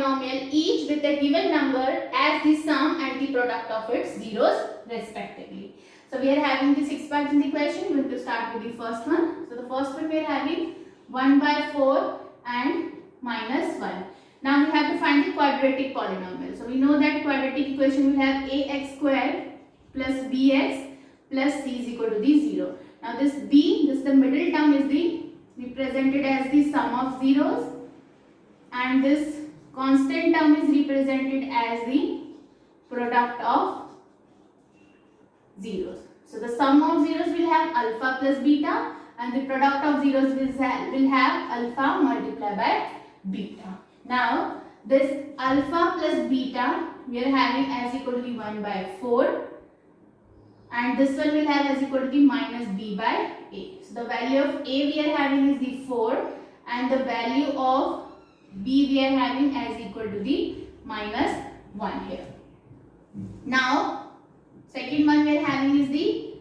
polynomial each with a given number as the sum and the product of its zeros respectively. So we are having the 6 parts in the question. We are going to start with the first one. So the first one we are having 1 by 4 and minus 1. Now we have to find the quadratic polynomial. So we know that quadratic equation will have ax square plus bx plus c is equal to the 0. Now this b, this the middle term is the represented as the sum of zeros, and this constant term is represented as the product of zeros. So the sum of zeros will have alpha plus beta, and the product of zeros will have alpha multiplied by beta. Now this alpha plus beta we are having as equal to the 1 by 4, and this one will have as equal to the minus b by a. So the value of a we are having is the 4, and the value of b we are having as equal to the minus 1 here. Now second one we are having is the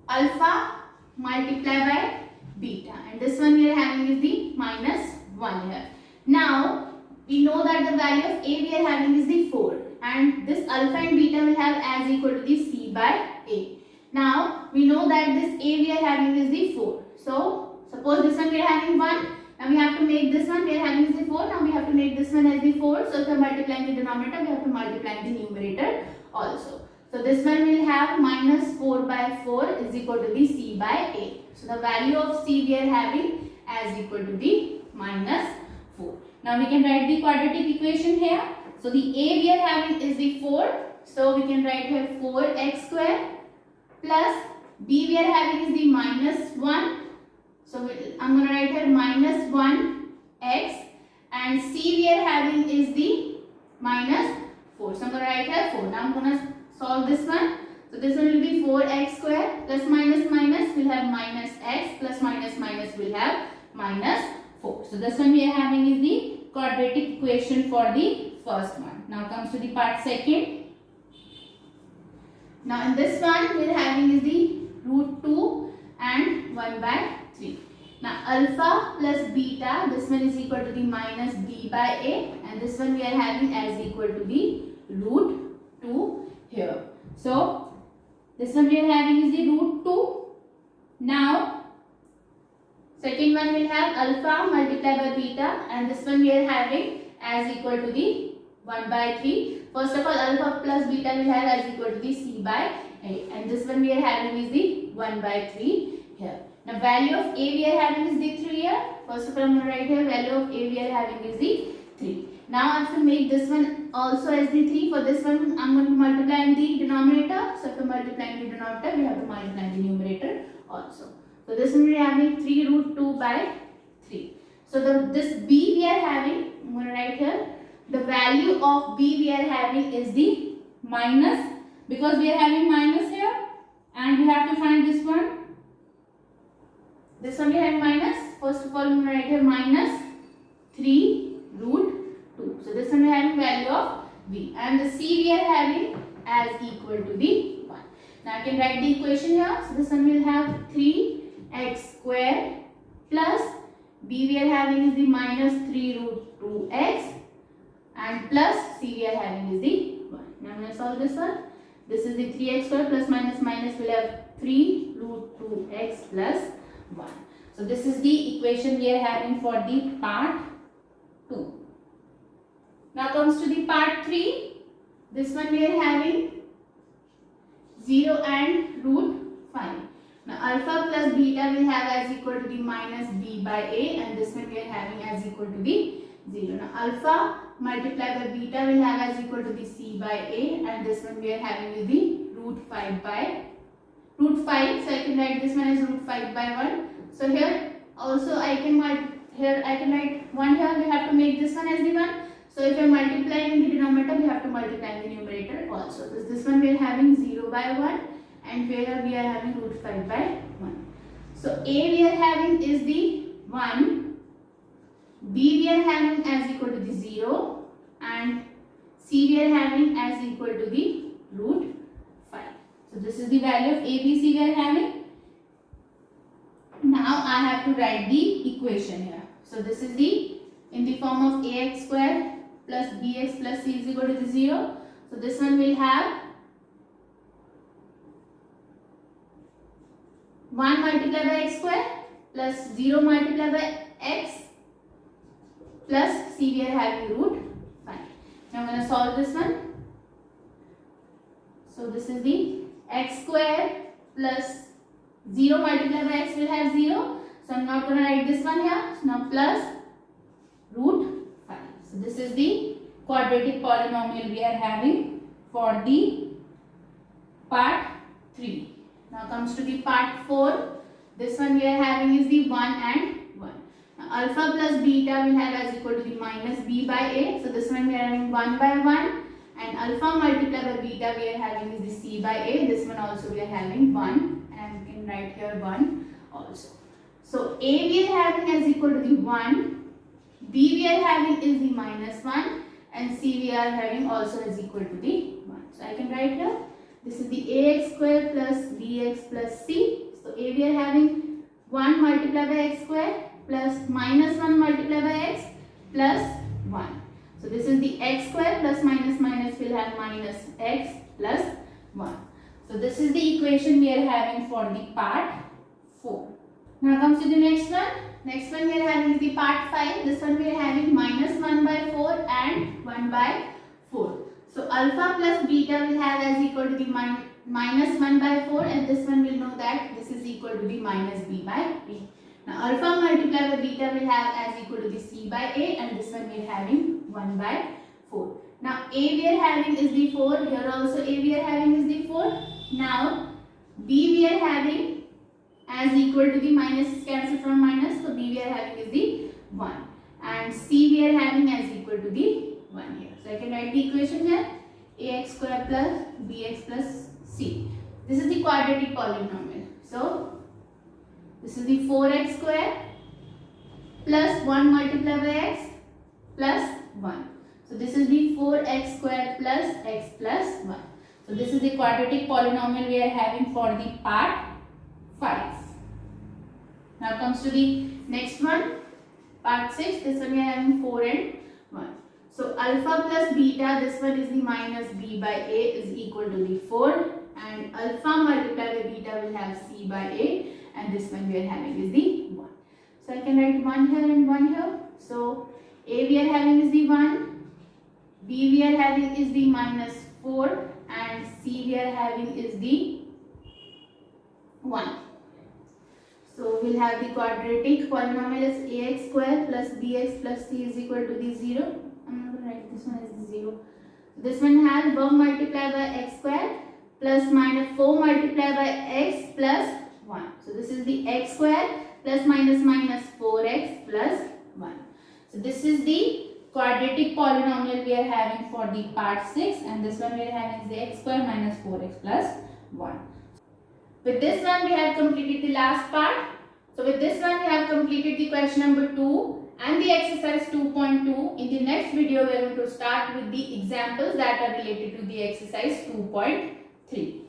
alpha multiplied by beta, and this one we are having is the minus 1 here. Now we know that the value of a we are having is the 4, and this alpha and beta will have as equal to the c by a. Now we know that this a we are having is the 4. So suppose this one we are having 1. Now we have to make this one we are having is the 4. Now we have to make this one as the 4. So if we are multiplying the denominator, we have to multiply the numerator also. So this one will have minus 4 by 4 is equal to the c by a. So the value of c we are having as equal to the minus 4. Now we can write the quadratic equation here. So the a we are having is the 4. So we can write here 4x square plus b we are having is the minus 1. So I'm going to write here minus 1x, and c we are having is the minus 4. So I'm going to write here 4. Now I'm going to solve this one. So this one will be 4x square plus minus minus will have minus x plus minus minus will have minus 4. So this one we are having is the quadratic equation for the first one. Now comes to the part second. Now in this one we are having is the root 2 and 1 by 3. Now alpha plus beta, this one is equal to the minus b by a, and this one we are having as equal to the root 2 here. So this one we are having is the root 2. Now second one will have alpha multiplied by beta, and this one we are having as equal to the 1 by 3. First of all, alpha plus beta will have as equal to the c by a, and this one we are having is the 1 by 3 here. Now value of a we are having is the 3 here. First of all, I am going to write here value of a we are having is the 3. Now I have to make this one also as the 3. For this one I am going to multiply in the denominator. So if I multiply in the denominator, we have to multiply in the numerator also. So this one we are having 3 root 2 by 3. So this b we are having, I am going to write here, the value of b we are having is the minus, because we are having minus here, and we have to find this one. This one we have minus. First of all, I am going to write here minus 3 root 2. So this one we are having value of b, and the c we are having as equal to the 1. Now I can write the equation here. So this one will have 3x square plus b we are having is the minus 3 root 2x, and plus c we are having is the 1. Now I'm going to solve this one. This is the 3x square plus minus minus will have 3 root 2x plus 1. So this is the equation we are having for the part 2. Now comes to the part 3. This one we are having 0 and root 5. Now alpha plus beta will have as equal to the minus b by a, and this one we are having as equal to the 0. Now alpha multiplied by beta will have as equal to the c by a, and this one we are having is the root 5 by root 5. So I can write this one as root 5 by 1. So here also I can write 1 here. We have to make this one as the 1. So if I am multiplying in the denominator, we have to multiply in the numerator also. This one we are having 0 by 1, and here we are having root 5 by 1. So a we are having is the 1, b we are having as equal to the 0, and c we are having as equal to the root 5. So this is the value of a, b, c we are having. Now I have to write the equation here. So this is the in the form of ax square plus bx plus c is equal to the 0. So this one will have 1 multiplied by x square plus 0 multiplied by x plus c, we are having root 5. Now I'm going to solve this one. So this is the x square plus 0 multiplied by x will have 0. So I'm not going to write this one here. So now plus root 5. So this is the quadratic polynomial we are having for the part 3. Now comes to the part 4. This one we are having is the 1 and 1. Now alpha plus beta will have as equal to the minus b by a. So this one we are having 1 by 1. And alpha multiplied by beta we are having is the c by a. This one also we are having 1. And we can write here 1 also. So a we are having as equal to the 1. B we are having is the minus 1. And c we are having also is equal to the 1. So I can write here. This is the ax square plus bx plus c. So a we are having 1 multiplied by x square plus minus 1 multiplied by x plus 1. So this is the x square plus minus minus will have minus x plus 1. So this is the equation we are having for the part 4. Now comes to the next one. Next one we are having is the part 5. This one we are having minus 1 by 4 and 1 by 4. So alpha plus beta will have as equal to the minus 1 by 4, and this one will know that this is equal to the minus b by a. Now alpha multiplied by beta will have as equal to the c by a, and this one we are having 1 by 4. Now a we are having is the 4. Here also a we are having is the 4. Now b we are having as equal to the minus is cancelled from minus, so b we are having is the 1, and c we are having as equal to the 1 here. So I can write the equation here, ax square plus bx plus c. This is the quadratic polynomial. So this is the 4x square plus 1 multiplied by x plus 1. So this is the 4x square plus x plus 1. So this is the quadratic polynomial we are having for the part 5. Now comes to the next one, part 6. This one we are having 4 and 1. So alpha plus beta, this one is the minus b by a is equal to the 4, and alpha multiplied by beta will have c by a, and this one we are having is the 1. So I can write 1 here and 1 here. So a we are having is the 1, b we are having is the minus 4, and c we are having is the 1. So we'll have the quadratic polynomial as ax square plus bx plus c is equal to the 0. I'm not going to write this one as the 0. This one has 1 multiplied by x square plus minus 4 multiplied by x plus 1. So this is the x square plus minus minus 4x plus 1. So this is the quadratic polynomial we are having for the part 6, and this one we are having is the x square minus 4x plus 1. With this one we have completed the last part. So with this one we have completed the question number 2 and the exercise 2.2. In the next video we are going to start with the examples that are related to the exercise 2.3.